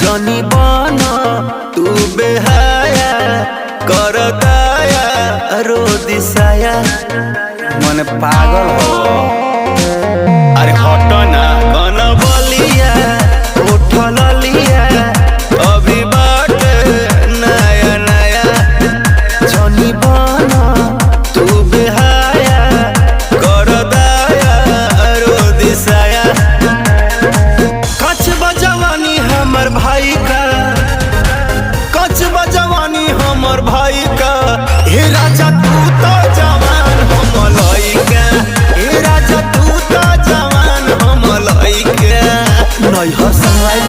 जनी बना तू बेहाया कर दाया रो दिसाया मन पागल हो। अरे हट ना कन बलिया उठल लिया अभी बाट नया नया जनी बना तू बेहाया कर दाया रो दिसाया। कच बजवानी हमर भाई का, कच बजवानी हमर भाई का, हे राजा तू तो जवान हम लइका, हे राजा तू तो जवान हम लइका। नहीं हंसाई